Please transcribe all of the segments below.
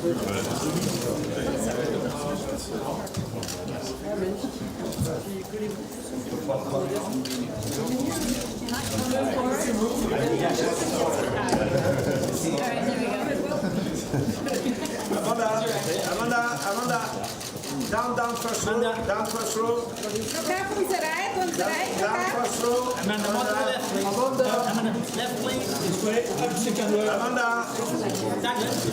Amanda, down first row, down first row. Down first row. Amanda, left please. This way, second row. Amanda. Douglas.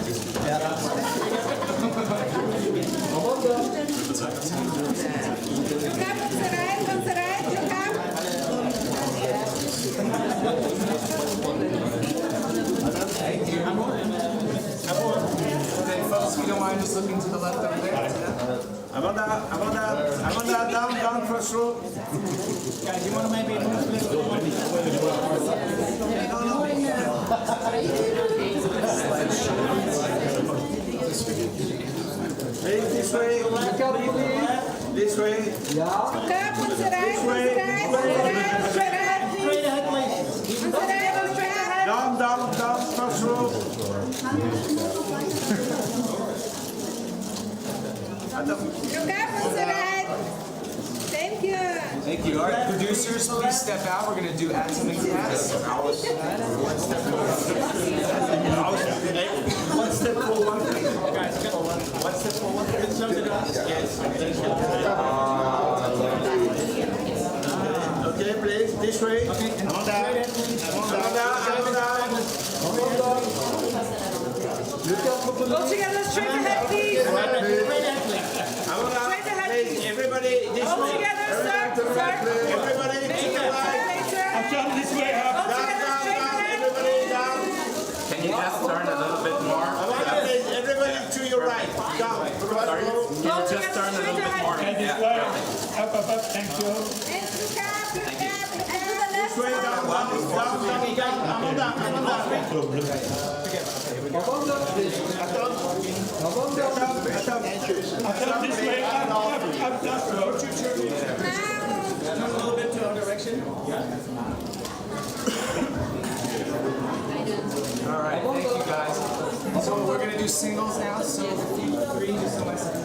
Okay, folks, if you don't mind just looking to the left over there. Amanda, down first row. Guys, you want to maybe move this Please, this way. This way. Down first row. Thank you. Thank you. All right, producers, please step out. We're going to do add something to pass. One step forward. guys, come on. One step forward. Yes. Okay, please, this way. Okay, and Amanda. Go together, straight ahead, please. Amanda, please, everybody this Go way. together, sir. Everybody to the right. Down this way. Down, everybody down. Can you just turn a little bit more? Amanda, please, everybody to your right. Down. Sorry, can you just turn a little bit more? Yeah, Thank you. This way, down. Amanda. This way, a little bit to our direction. All right, thank you guys. So we're going to do singles now. So three, just so my second.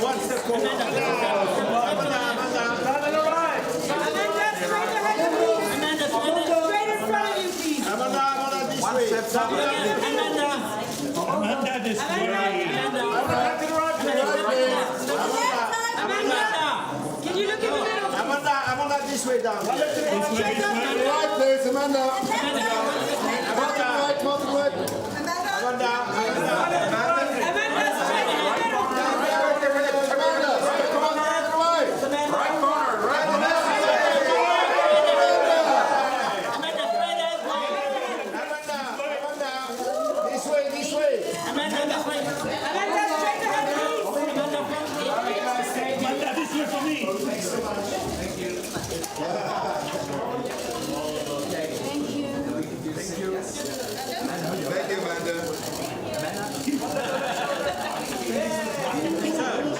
one step forward. Amanda. This way. Can you look in the middle? Amanda, this way down. Right, please, Amanda.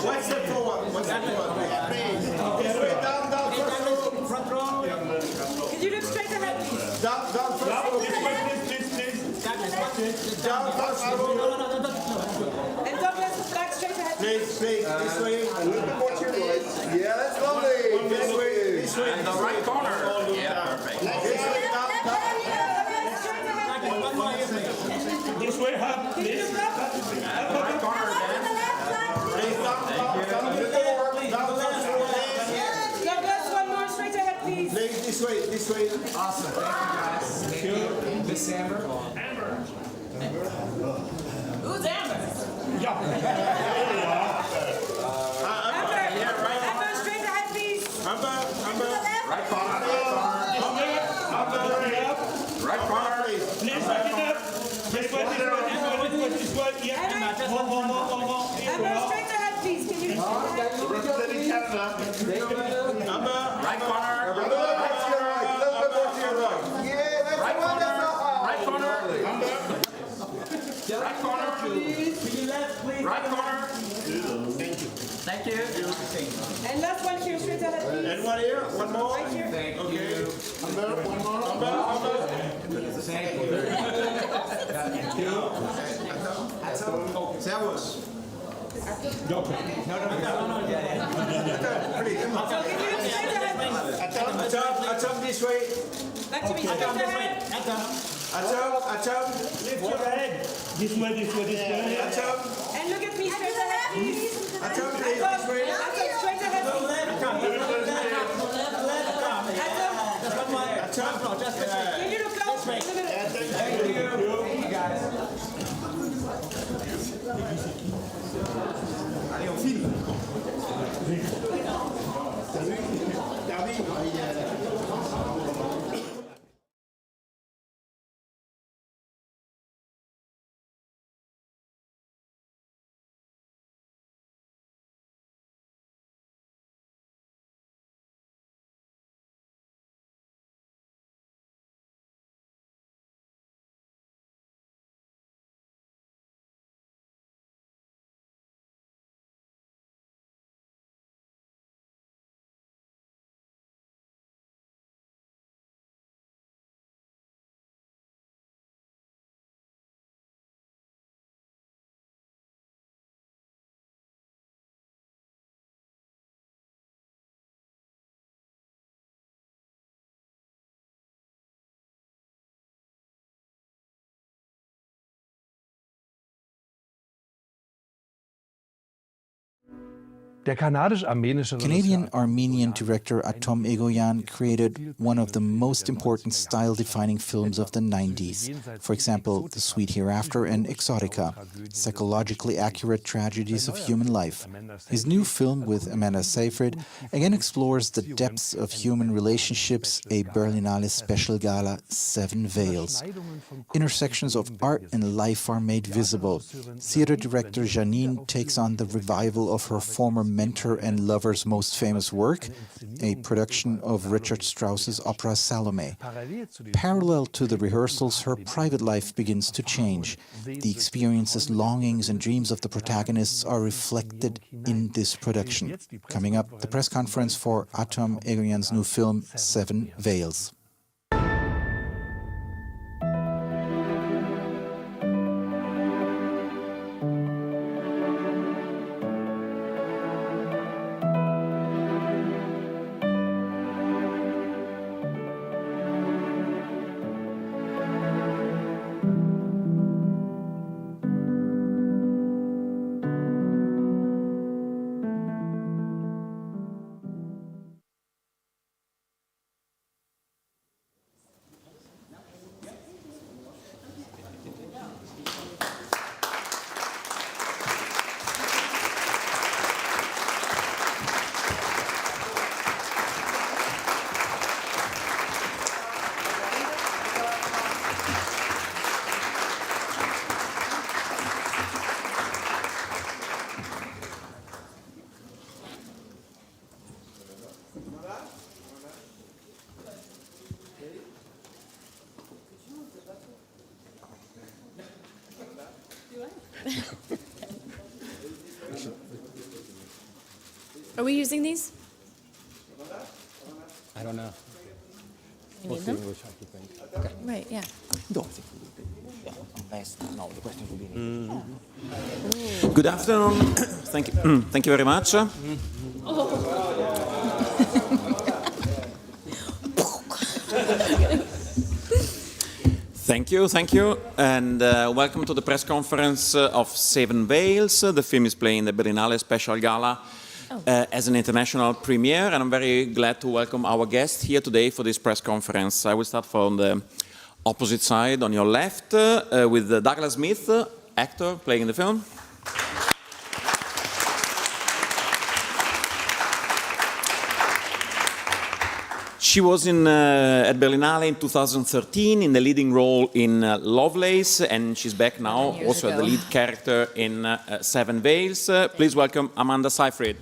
One step forward. Front row. Can you look straight ahead, please? Down first row. Down first row. And Douglas, back straight ahead. Please, this way. Yeah, that's lovely. This way. and the right corner. Yeah, perfect. This way, down. This way, hub, please. And the right corner again. Please, down first row. Douglas, one more straight ahead, please. Please, this way. Awesome. Thank you, guys. Miss Amber. Who's Amber? Amber, straight ahead, please. Amber. Right corner. Right corner. Please, back it up. This way. Yeah, Amber, straight ahead, please. Can you Representing Canada. Amber. Right corner. Right corner. Right corner. Right corner. to your left, please. Right corner. Thank you. And last one here, straight ahead, please. And one here. One more. Right here. Thank you. Amber. One more. Amber. Thank you. Atom this way. Back to me, straight ahead. Atom. Lift your head. This way, this way, this way. Atom. And look at me, straight ahead, please. Atom, please, this way. Atom, straight ahead, please. Atom, can you look close? In the middle. Allez, on filme. T'as vu? Canadian-Armenian director Atom Egoyan created one of the most important style-defining films of the 90s. For example, The Sweet Hereafter and Exotica, psychologically accurate tragedies of human life. His new film with Amanda Seyfried again explores the depths of human relationships, a Berlinale special gala, 7 Veils. Intersections of art and life are made visible. Theater director Janine takes on the revival of her former mentor and lover's most famous work, a production of Richard Strauss's opera Salome. Parallel to the rehearsals, her private life begins to change. The experiences, longings and dreams of the protagonists are reflected in this production. Coming up, the press conference for Atom Egoyan's new film, 7 Veils. Are we using these? I don't know. You We'll need see them? which one you think. Okay. Right, yeah. No, I think no, the question will be Good afternoon. Thank you very much. Thank you, and welcome to the press conference of 7 Veils. The film is playing the Berlinale Special Gala as an international premiere, and I'm very glad to welcome our guest here today for this press conference. I will start from the opposite side, on your left, with Douglas Smith, actor playing in the film. She was at Berlinale in 2013 in the leading role in Lovelace, and she's back now also as the lead character in 7 Veils. Please welcome Amanda Seyfried.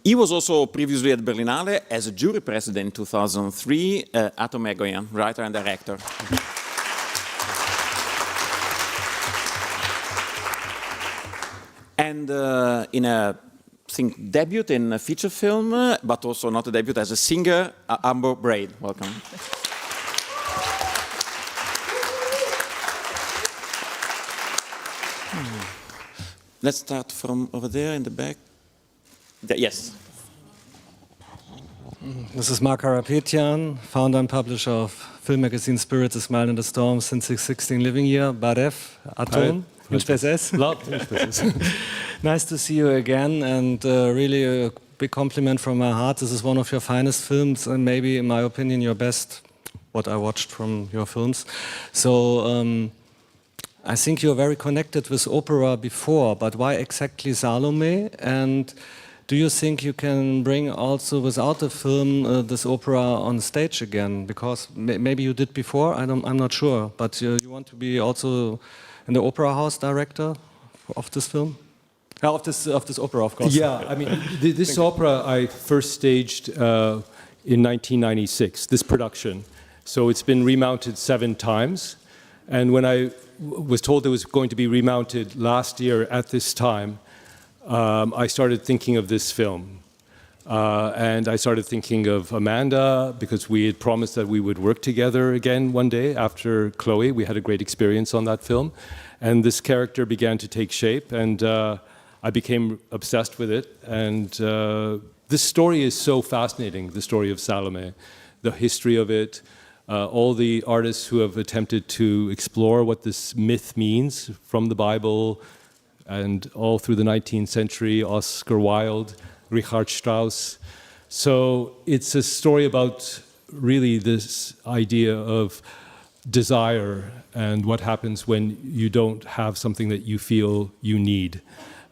He was also previously at Berlinale as a jury president in 2003, Atom Egoyan, writer and director. And in a debut in a feature film, but also not a debut as a singer, Amber Braid. Welcome. Let's start from over there in the back. Yes. This is Mark Harapetian, founder and publisher of film magazine Spirits, A Smile in the Storm since his 16th living year. Baref, Atom, Nice to see you again, and really a big compliment from my heart. This is one of your finest films, and maybe, in my opinion, your best, what I watched from your films. So I think you're very connected with opera before, but why exactly Salome? And do you think you can bring also, without the film, this opera on stage again? Because maybe you did before, I'm not sure, but you want to be also in the opera house director of this film? Of this opera, of course. Yeah, I mean, this opera I first staged in 1996, this production. So it's been remounted 7 times. And when I was told it was going to be remounted last year at this time, I started thinking of this film. And I started thinking of Amanda, because we had promised that we would work together again one day after Chloe. We had a great experience on that film. And this character began to take shape, and I became obsessed with it. And this story is so fascinating, the story of Salome, the history of it, all the artists who have attempted to explore what this myth means from the Bible, and all through the 19th century, Oscar Wilde, Richard Strauss. So it's a story about really this idea of desire and what happens when you don't have something that you feel you need,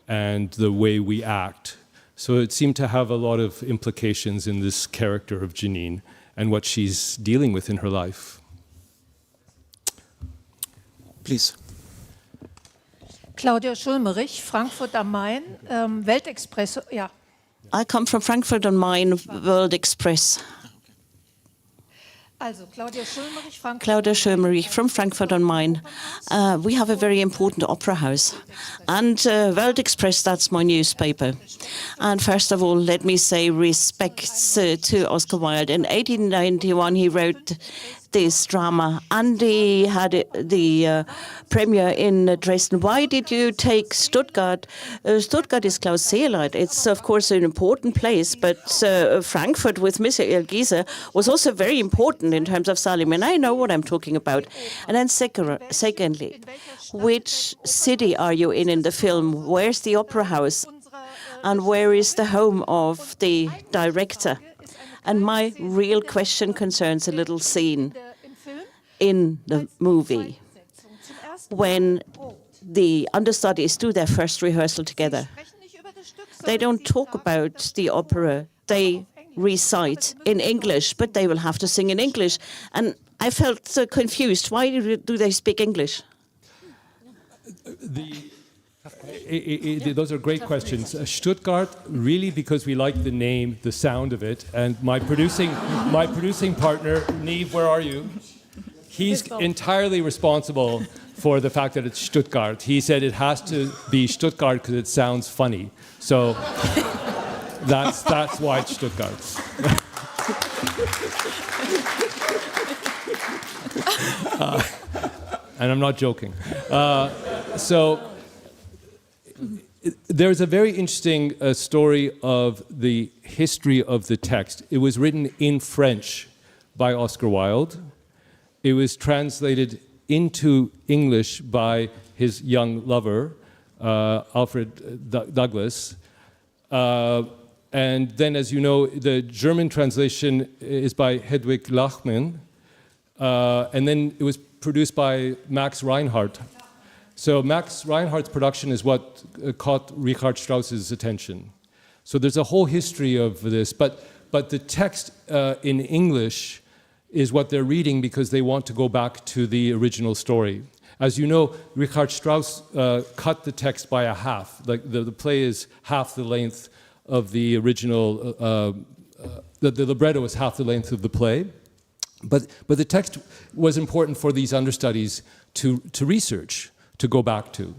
and the way we act. So it seemed to have a lot of implications in this character of Janine and what she's dealing with in her life. Please. Claudia Schulmerich, Frankfurt am Main, Weltexpress, ja. I come from Frankfurt am Main, World Express. Also, Claudia Schulmerich, Frankfurt. Claudia Schulmerich from Frankfurt am Main. We have a very important opera house. And World Express, that's my newspaper. And first of all, let me say respects to Oscar Wilde. In 1891, he wrote this drama, and he had the premiere in Dresden. Why did you take Stuttgart? Stuttgart is Klaus Seelert. It's, of course, an important place, but Frankfurt with Michael Giese was also very important in terms of Salome, and I know what I'm talking about. And then secondly, which city are you in the film? Where's the opera house? And where is the home of the director? And my real question concerns a little scene in the movie when the understudies do their first rehearsal together. They don't talk about the opera, they recite in English, but they will have to sing in English. And I felt so confused. Why do they speak English? Those are great questions. Stuttgart, really, because we like the name, the sound of it, and my producing partner, Neve, where are you? He's entirely responsible for the fact that it's Stuttgart. He said it has to be Stuttgart because it sounds funny. So that's why it's Stuttgart. And I'm not joking. There's a very interesting story of the history of the text. It was written in French by Oscar Wilde. It was translated into English by his young lover, Alfred Douglas. And then, as you know, the German translation is by Hedwig Lachmann. And then it was produced by Max Reinhardt. So Max Reinhardt's production is what caught Richard Strauss's attention. So there's a whole history of this, but the text in English is what they're reading because they want to go back to the original story. As you know, Richard Strauss cut the text by a half. Like the play is half the length of the original, the libretto is half the length of the play. But the text was important for these understudies to research, to go back to.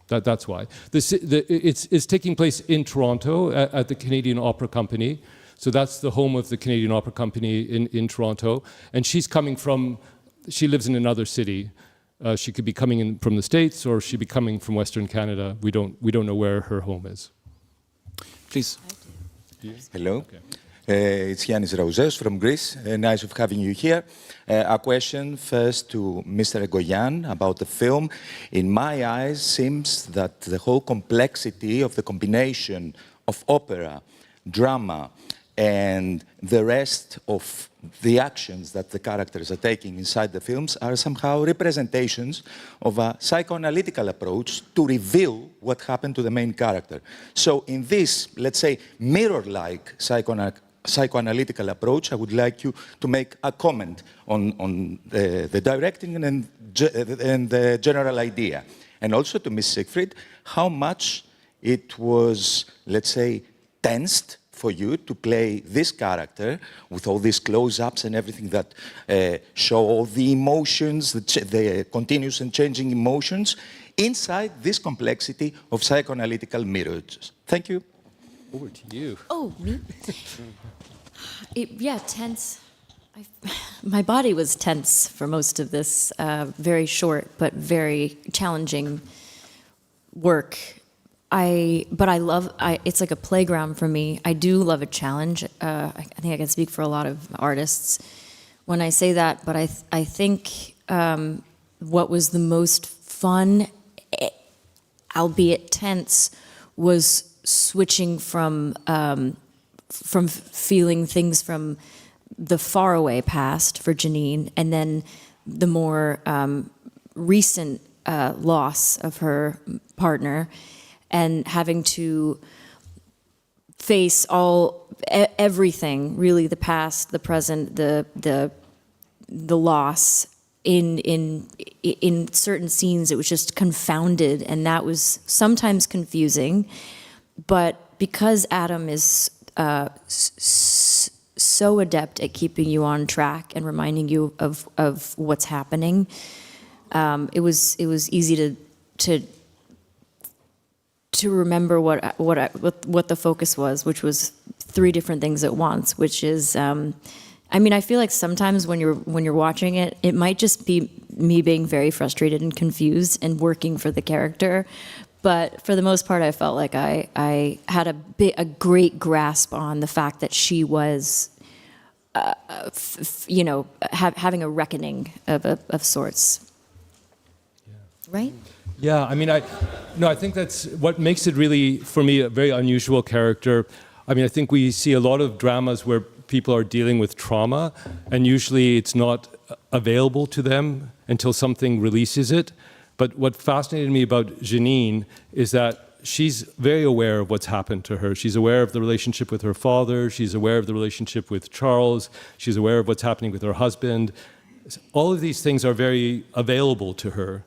That's why. It's taking place in Toronto at the Canadian Opera Company. So that's the home of the Canadian Opera Company in Toronto. And she's coming from, she lives in another city, She could be coming in from the States, or she'd be coming from Western Canada. We don't know where her home is. Please. Hello. Okay. It's Yannis Raouzeos from Greece. Nice of having you here. A question first to Mr. Egoyan about the film. In my eyes, seems that the whole complexity of the combination of opera, drama, and the rest of the actions that the characters are taking inside the films are somehow representations of a psychoanalytical approach to reveal what happened to the main character. So in this, let's say, mirror-like psychoanalytical approach, I would like you to make a comment on the directing and the general idea. And also to Ms. Siegfried, how much it was, let's say, tensed for you to play this character with all these close-ups and everything that show all the emotions, the continuous and changing emotions inside this complexity of psychoanalytical mirrors. Thank you. Over to you. Oh, me? Yeah, tense. My body was tense for most of this very short but very challenging work. But I love, it's like a playground for me. I do love a challenge. I think I can speak for a lot of artists when I say that, but I think what was the most fun, albeit tense, was switching from feeling things from the faraway past for Janine, and then the more recent loss of her partner, and having to face everything, really, the past, the present, the loss. In certain scenes, it was just confounded, and that was sometimes confusing. But because Adam is so adept at keeping you on track and reminding you of what's happening, it was easy to remember what the focus was, which was 3 different things at once. Which is, I mean, I feel like sometimes when you're watching it, it might just be me being very frustrated and confused and working for the character. But for the most part, I felt like I had a great grasp on the fact that she was, having a reckoning of sorts. Yeah. Right? Yeah, I mean, I think that's what makes it really, for me, a very unusual character. I mean, I think we see a lot of dramas where people are dealing with trauma, and usually it's not available to them until something releases it. But what fascinated me about Janine is that she's very aware of what's happened to her. She's aware of the relationship with her father. She's aware of the relationship with Charles. She's aware of what's happening with her husband. All of these things are very available to her.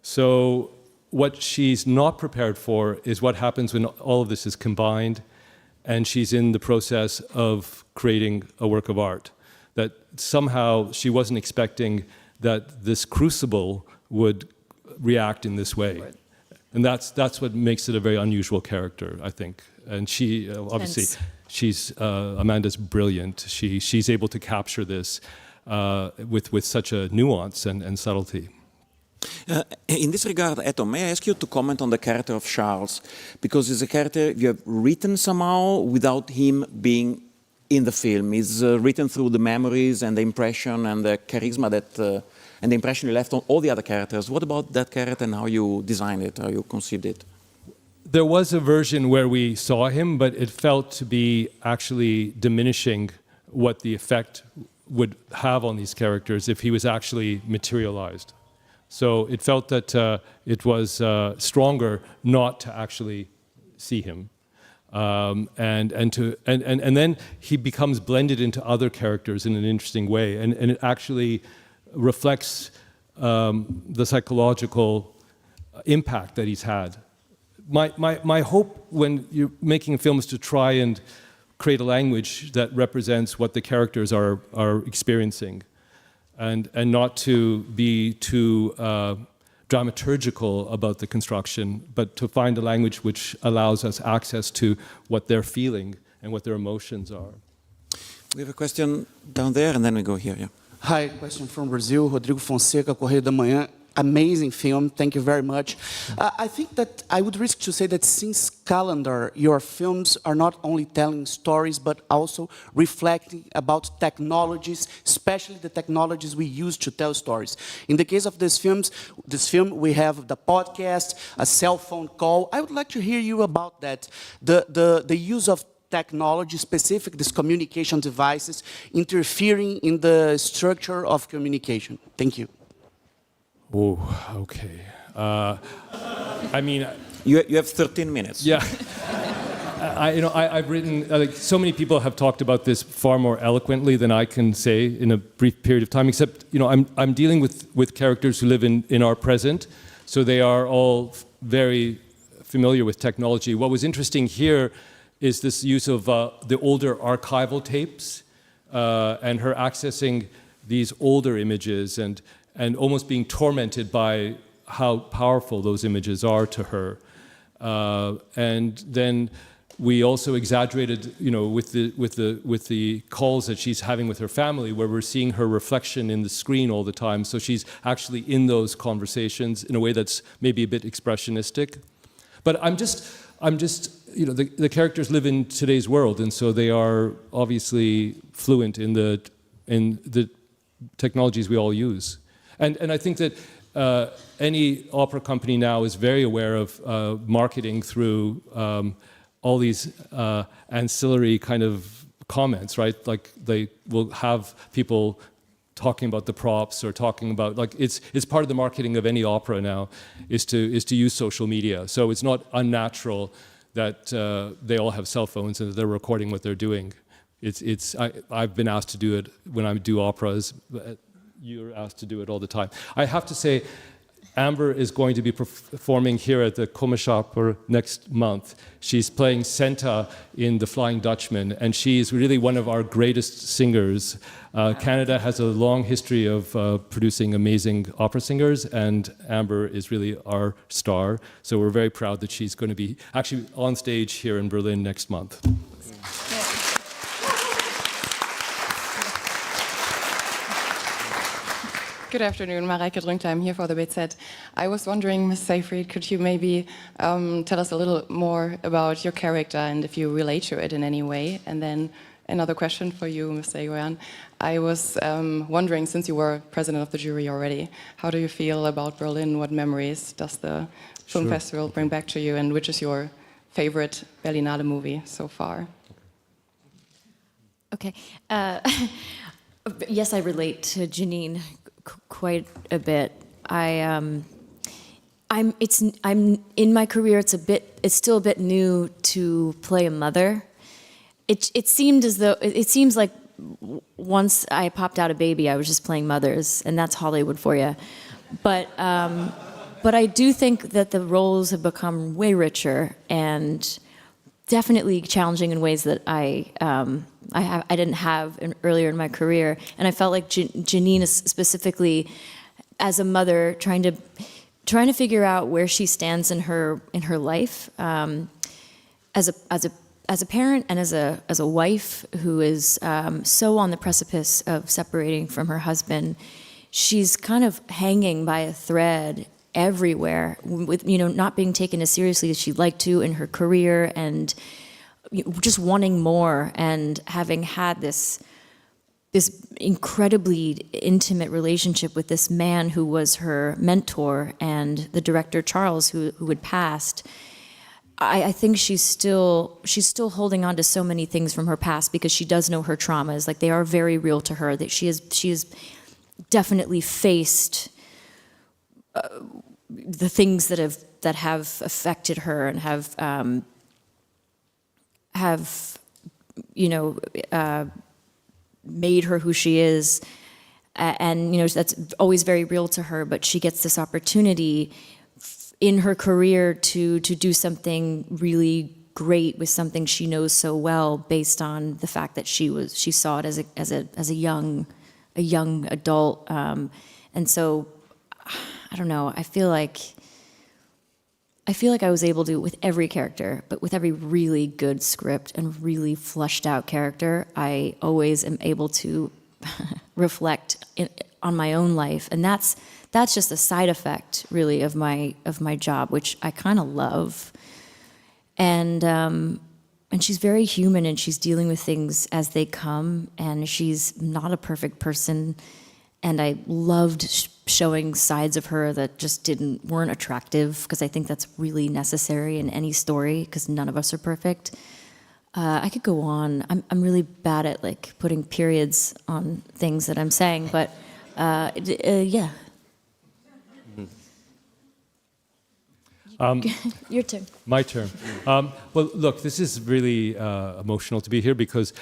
So what she's not prepared for is what happens when all of this is combined and she's in the process of creating a work of art. That somehow she wasn't expecting that this crucible would react in this way. Right. And that's what makes it a very unusual character, I think. And she, obviously, she's, Amanda's brilliant. She's able to capture this with such a nuance and subtlety. In this regard, Eto, may I ask you to comment on the character of Charles? Because it's a character you have written somehow without him being in the film. It's written through the memories and the impression and the charisma that, and the impression you left on all the other characters. What about that character and how you designed it, how you conceived it? There was a version where we saw him, but it felt to be actually diminishing what the effect would have on these characters if he was actually materialized. So it felt that it was stronger not to actually see him. And then he becomes blended into other characters in an interesting way, and it actually reflects the psychological impact that he's had. My hope when you're making a film is to try and create a language that represents what the characters are experiencing, and not to be too dramaturgical about the construction, but to find a language which allows us access to what they're feeling and what their emotions are. We have a question down there, and then we go here. Yeah. Hi, question from Brazil, Rodrigo Fonseca, Correio da Manhã. amazing film. Thank you very much. I think that I would risk to say that since Calendar, your films are not only telling stories, but also reflecting about technologies, especially the technologies we use to tell stories. In the case of this film, we have the podcast, a cell phone call. I would like to hear you about that. The use of technology, specific these communication devices, interfering in the structure of communication. Thank you. Oh, okay. I mean, you have 13 minutes. Yeah. I've written, like, so many people have talked about this far more eloquently than I can say in a brief period of time, except, I'm dealing with characters who live in our present, so they are all very familiar with technology. What was interesting here is this use of the older archival tapes and her accessing these older images and almost being tormented by how powerful those images are to her. And then we also exaggerated, with the calls that she's having with her family, where we're seeing her reflection in the screen all the time. So she's actually in those conversations in a way that's maybe a bit expressionistic. But I'm just, the characters live in today's world, and so they are obviously fluent in the technologies we all use. And I think that any opera company now is very aware of marketing through all these ancillary kind of comments, right? Like they will have people talking about the props or talking about, like, it's part of the marketing of any opera now is to use social media. So it's not unnatural that they all have cell phones and that they're recording what they're doing. I've been asked to do it when I do operas. You're asked to do it all the time. I have to say, Amber is going to be performing here at the Komischaper next month. She's playing Senta in The Flying Dutchman, and she's really one of our greatest singers. Canada has a long history of producing amazing opera singers, and Amber is really our star. So we're very proud that she's going to be actually on stage here in Berlin next month. Good afternoon, Mareike Drünkheim here for the BZ. I was wondering, Ms. Seyfried, could you maybe tell us a little more about your character and if you relate to it in any way? And then another question for you, Mr. Egoyan. I was wondering, since you were president of the jury already, how do you feel about Berlin? What memories does the film festival bring back to you? And which is your favorite Berlinale movie so far? Okay. Yes, I relate to Janine quite a bit. I'm in my career. It's still a bit new to play a mother. It seems like once I popped out a baby, I was just playing mothers, and that's Hollywood for you. But I do think that the roles have become way richer and definitely challenging in ways that I didn't have earlier in my career, and I felt like Janine is specifically, as a mother, trying to figure out where she stands in her life, as a parent and as a wife who is so on the precipice of separating from her husband. She's kind of hanging by a thread everywhere, with not being taken as seriously as she'd like to in her career, and just wanting more, and having had this incredibly intimate relationship with this man who was her mentor and the director Charles, who had passed. I think she's still holding on to so many things from her past, because she does know her traumas. Like, they are very real to her. That she has definitely faced the things that have affected her and have made her who she is, and that's always very real to her. But she gets this opportunity in her career to do something really great with something she knows so well, based on the fact that she saw it as a young adult, and so I don't know. I feel like I was able to, with every character, but with every really good script and really fleshed out character, I always am able to reflect on my own life, and that's just a side effect, really, of my job, which I kind of love. And she's very human, and she's dealing with things as they come, and she's not a perfect person. And I loved showing sides of her that just weren't attractive, because I think that's really necessary in any story, because none of us are perfect. I could go on. I'm really bad at like putting periods on things that I'm saying, but yeah. Your turn. My turn. Well, look, this is really emotional to be here because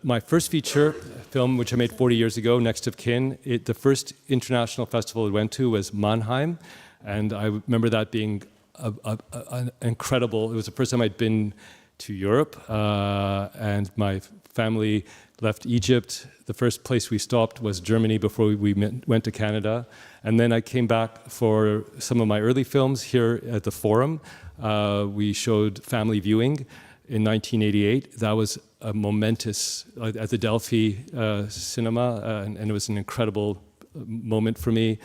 my first feature film, which I made 40 years ago, Next of Kin, the first international festival I went to was Mannheim, and I remember that being an incredible. It was the first time I'd been to Europe, and my family left Egypt. The first place we stopped was Germany before we went to Canada. And then I came back for some of my early films here at the Forum. We showed family viewing in 1988. That was a momentous, at the Delphi cinema, and it was an incredible moment for me.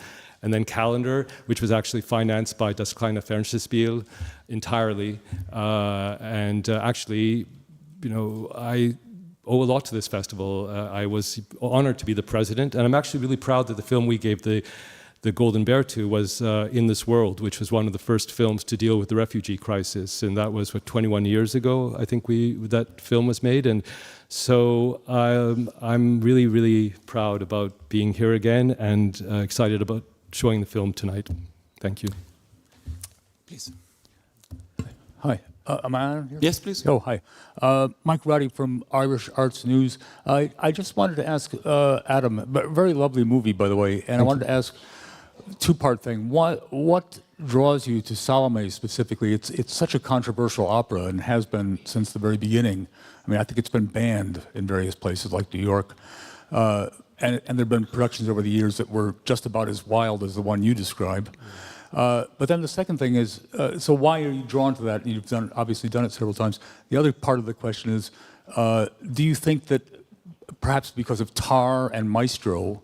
And then Calendar, which was actually financed by Das Kleine Fernsehspiel entirely. Actually, you know, I owe a lot to this festival. I was honored to be the president, and I'm actually really proud that the film we gave the Golden Bear to was In This World, which was one of the first films to deal with the refugee crisis, and that was, 21 years ago, I think that film was made. And so I'm really, really proud about being here again, and excited about showing the film tonight. Thank you. Please. Hi. Am I on here? Yes, please. Oh, hi. Mike Roddy from Irish Arts News. I just wanted to ask Adam, very lovely movie, by the way, and I wanted to ask two-part thing. What draws you to Salome specifically? It's such a controversial opera and has been since the very beginning. I mean, I think it's been banned in various places like New York. And there have been productions over the years that were just about as wild as the one you describe. But then the second thing is, so why are you drawn to that? You've obviously done it several times. The other part of the question is, do you think that perhaps because of Tar and Maestro,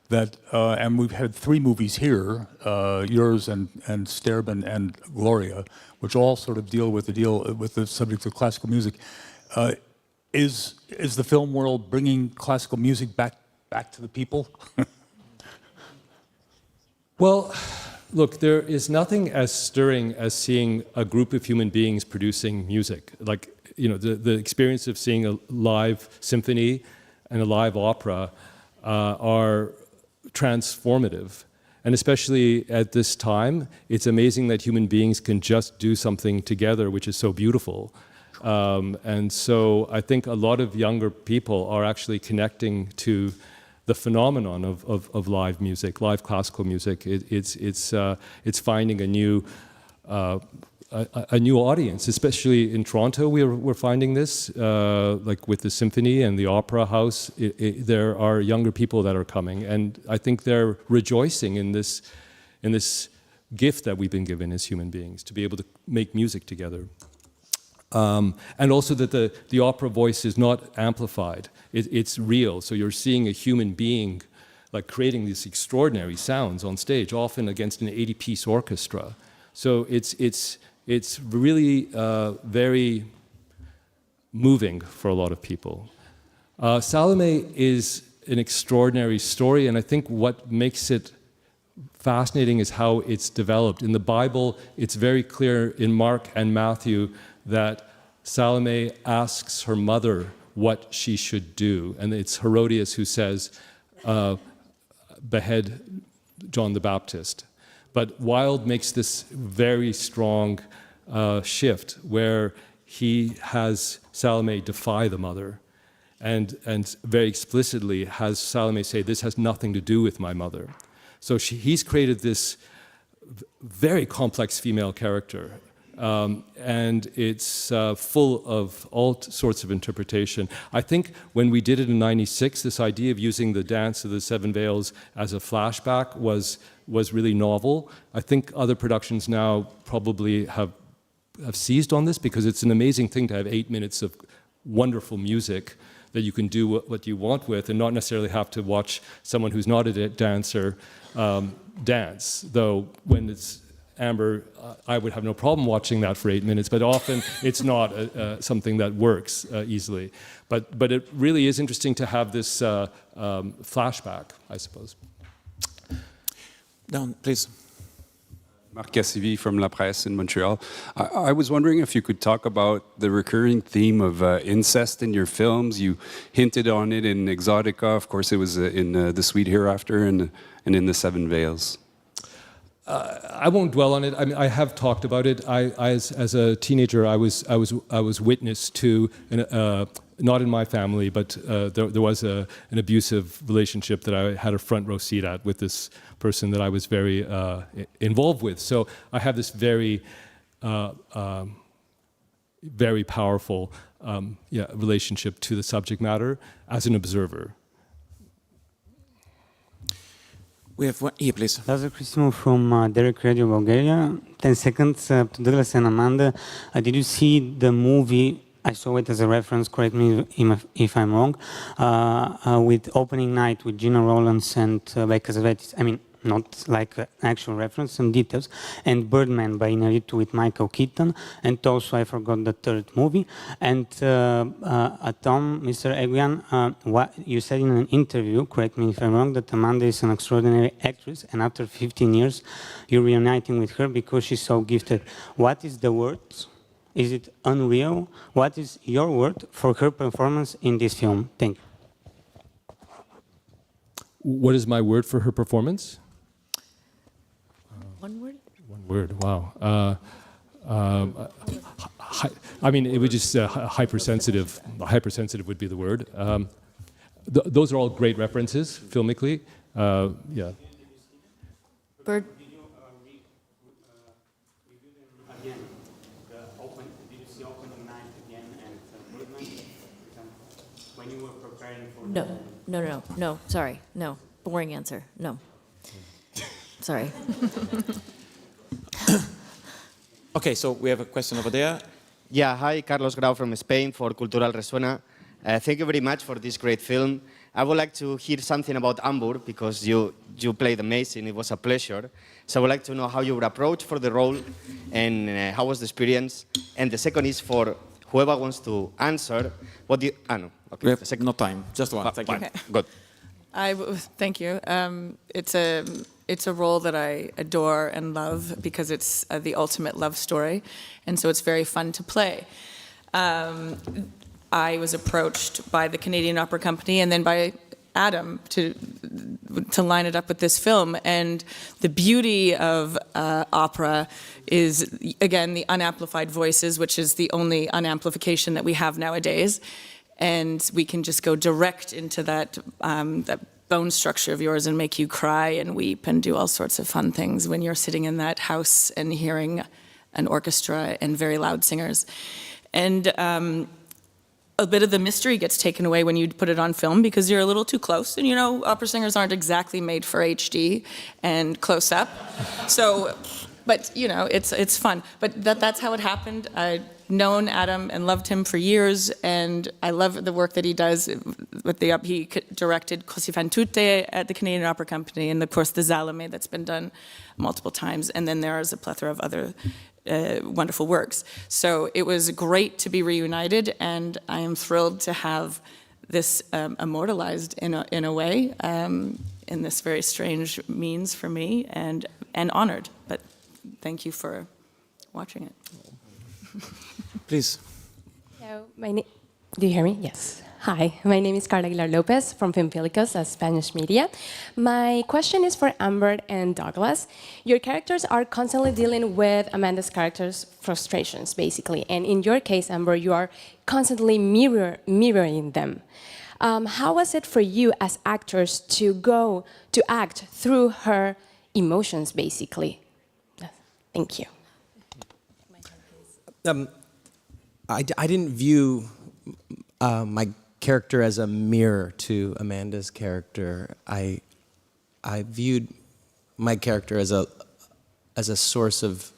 that, and we've had 3 movies here, yours and Sterben and Gloria, which all sort of deal with the subject of classical music. Is the film world bringing classical music back to the people? Well, look, there is nothing as stirring as seeing a group of human beings producing music. Like, you know, the experience of seeing a live symphony and a live opera are transformative. And especially at this time, it's amazing that human beings can just do something together, which is so beautiful. And so I think a lot of younger people are actually connecting to the phenomenon of live music, live classical music. It's finding a new audience, especially in Toronto. We're finding this, like with the symphony and the opera house. There are younger people that are coming, and I think they're rejoicing in this gift that we've been given as human beings to be able to make music together. And also that the opera voice is not amplified. It's real. So you're seeing a human being like creating these extraordinary sounds on stage, often against an 80-piece orchestra. So it's really very moving for a lot of people. Salome is an extraordinary story, and I think what makes it fascinating is how it's developed. In the Bible, it's very clear in Mark and Matthew that Salome asks her mother what she should do. And it's Herodias who says, behead John the Baptist. But Wilde makes this very strong shift where he has Salome defy the mother and very explicitly has Salome say, this has nothing to do with my mother. So he's created this very complex female character. And it's full of all sorts of interpretation. I think when we did it in '96, this idea of using the dance of the Seven Veils as a flashback was really novel. I think other productions now probably have seized on this because it's an amazing thing to have 8 minutes of wonderful music that you can do what you want with and not necessarily have to watch someone who's not a dancer dance. Though when it's Amber, I would have no problem watching that for 8 minutes, but often it's not something that works easily. But it really is interesting to have this flashback, I suppose. Down, please. Marc Cassivi from La Presse in Montreal. I was wondering if you could talk about the recurring theme of incest in your films. You hinted on it in Exotica, of course it was in The Sweet Hereafter, and in The Seven Veils. I won't dwell on it. I mean, I have talked about it. As a teenager, I was witness to, not in my family, but there was an abusive relationship that I had a front row seat at with this person that I was very involved with. So I have this very, very powerful relationship to the subject matter as an observer. We have one here, please. Lazar Christimo from Derek Radio Bulgaria. 10 seconds to Douglas and Amanda. Did you see the movie? I saw it as a reference, correct me if I'm wrong, with Opening Night with Gina Rowlands and Becca Zavetis. I mean, not like an actual reference, some details. And Birdman by Inarritu with Michael Keaton. And also, I forgot the third movie. And Tom, Mr. Egoyan, what you said in an interview, correct me if I'm wrong, that Amanda is an extraordinary actress, and after 15 years, you're reuniting with her because she's so gifted. What is the word? Is it unreal? What is your word for her performance in this film? Thank you. What is my word for her performance? One word? One word, wow. I mean, it would just hypersensitive. Hypersensitive would be the word. Those are all great references, filmically. Yeah. Bird. No. Sorry, no. Boring answer. No. Sorry. Okay, so we have a question over there. Yeah, hi, Carlos Grau from Spain for Cultural Resuena. Thank you very much for this great film. I would like to hear something about Amber, because you played amazing. It was a pleasure. So I would like to know how you were approached for the role and how was the experience. And the second is for whoever wants to answer. What do you... no. Okay. We have no time. Just one. Thank you. Okay. Good. Thank you. It's a role that I adore and love because it's the ultimate love story, and so it's very fun to play. I was approached by the Canadian Opera Company and then by Adam to line it up with this film. And the beauty of opera is, again, the unamplified voices, which is the only unamplification that we have nowadays. And we can just go direct into that bone structure of yours and make you cry and weep and do all sorts of fun things when you're sitting in that house and hearing an orchestra and very loud singers. And a bit of the mystery gets taken away when you put it on film because you're a little too close. And you know, opera singers aren't exactly made for HD and close up. So, but you know, it's fun. But that's how it happened. I'd known Adam and loved him for years, and I love the work that he does. He directed Così fan tutte at the Canadian Opera Company, and of course the Salome that's been done multiple times. And then there is a plethora of other wonderful works. So it was great to be reunited, and I am thrilled to have this immortalized in a way, in this very strange means for me, and honored. But thank you for watching it. Please. Hello, do you hear me? Yes. Hi, my name is Carla Aguilar Lopez from Filmfilicos, a Spanish media. My question is for Amber and Douglas. Your characters are constantly dealing with Amanda's character's frustrations, basically. And in your case, Amber, you are constantly mirroring them. How was it for you as actors to act through her emotions, basically? Thank you. I didn't view my character as a mirror to Amanda's character. I viewed my character as a source of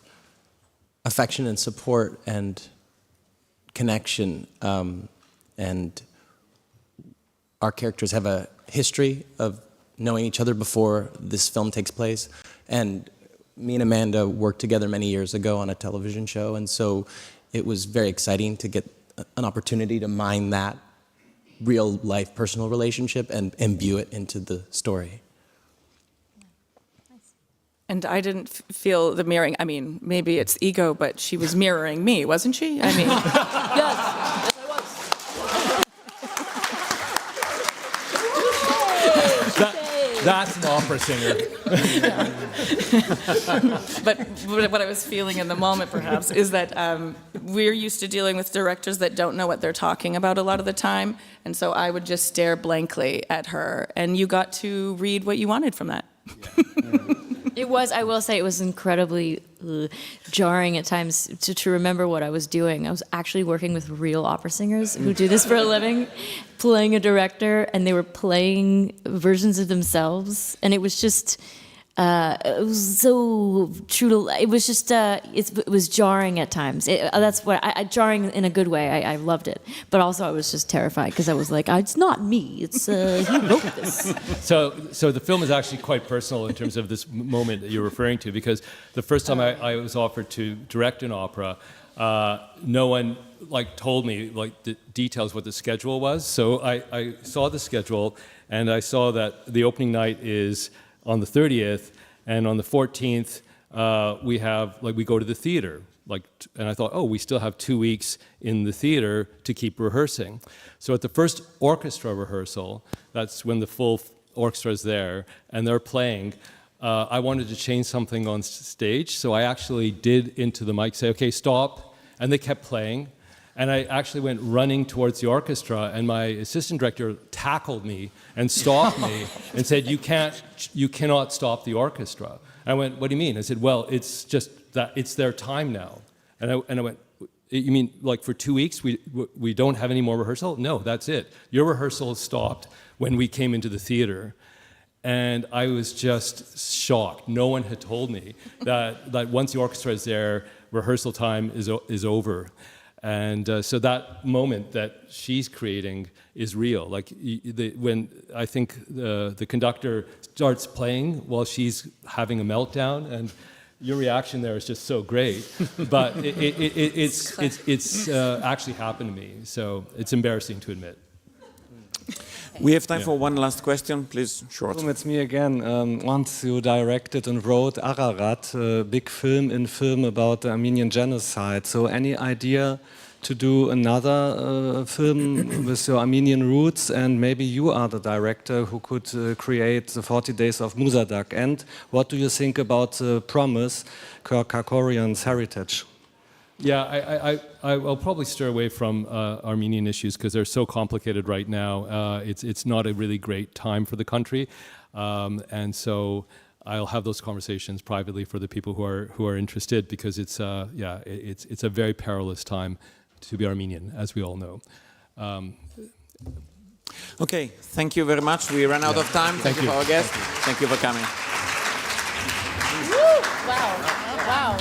affection and support and connection, and our characters have a history of knowing each other before this film takes place. And me and Amanda worked together many years ago on a television show, and so it was very exciting to get an opportunity to mine that real-life personal relationship and imbue it into the story. And I didn't feel the mirroring. I mean, maybe it's ego, but she was mirroring me, wasn't she? I mean, yes, I was. That's an opera singer. But what I was feeling in the moment, perhaps, is that we're used to dealing with directors that don't know what they're talking about a lot of the time, and so I would just stare blankly at her, and you got to read what you wanted from that. It was, I will say, it was incredibly jarring at times to remember what I was doing. I was actually working with real opera singers who do this for a living, playing a director, and they were playing versions of themselves. And it was just, it was so true to, it was just, it was jarring at times. That's what, jarring in a good way. I loved it. But also I was just terrified because I was like, it's not me, it's, he wrote this. So the film is actually quite personal in terms of this moment that you're referring to, because the first time I was offered to direct an opera, no one told me the details what the schedule was. So I saw the schedule, and I saw that the opening night is on the 30th, and on the 14th we go to the theater. And I thought, oh, we still have 2 weeks in the theater to keep rehearsing. So at the first orchestra rehearsal, that's when the full orchestra is there and they're playing, I wanted to change something on stage, so I actually did into the mic say, okay, stop, and they kept playing. And I actually went running towards the orchestra, and my assistant director tackled me and stopped me and said, you cannot stop the orchestra. I went, what do you mean? I said, well, it's just that it's their time now. And I went, you mean for 2 weeks we don't have any more rehearsal? No, that's it. Your rehearsal stopped when we came into the theater. And I was just shocked. No one had told me that once the orchestra is there, rehearsal time is over. And so that moment that she's creating is real. When I think the conductor starts playing while she's having a meltdown, and your reaction there is just so great. But it's actually happened to me, so it's embarrassing to admit. We have time for one last question, please, short. It's me again. Once you directed and wrote Ararat, a big film about the Armenian genocide. So any idea to do another film with your Armenian roots, and maybe you are the director who could create the 40 Days of Musadak? And what do you think about the promise, Kerkakorian's heritage? Yeah, I'll probably steer away from Armenian issues because they're so complicated right now. It's not a really great time for the country, and so I'll have those conversations privately for the people who are interested, because it's a very perilous time to be Armenian, as we all know. Okay, thank you very much. We ran out of time. Thank you for our guest. Thank you for coming. Woo! Wow! Wow!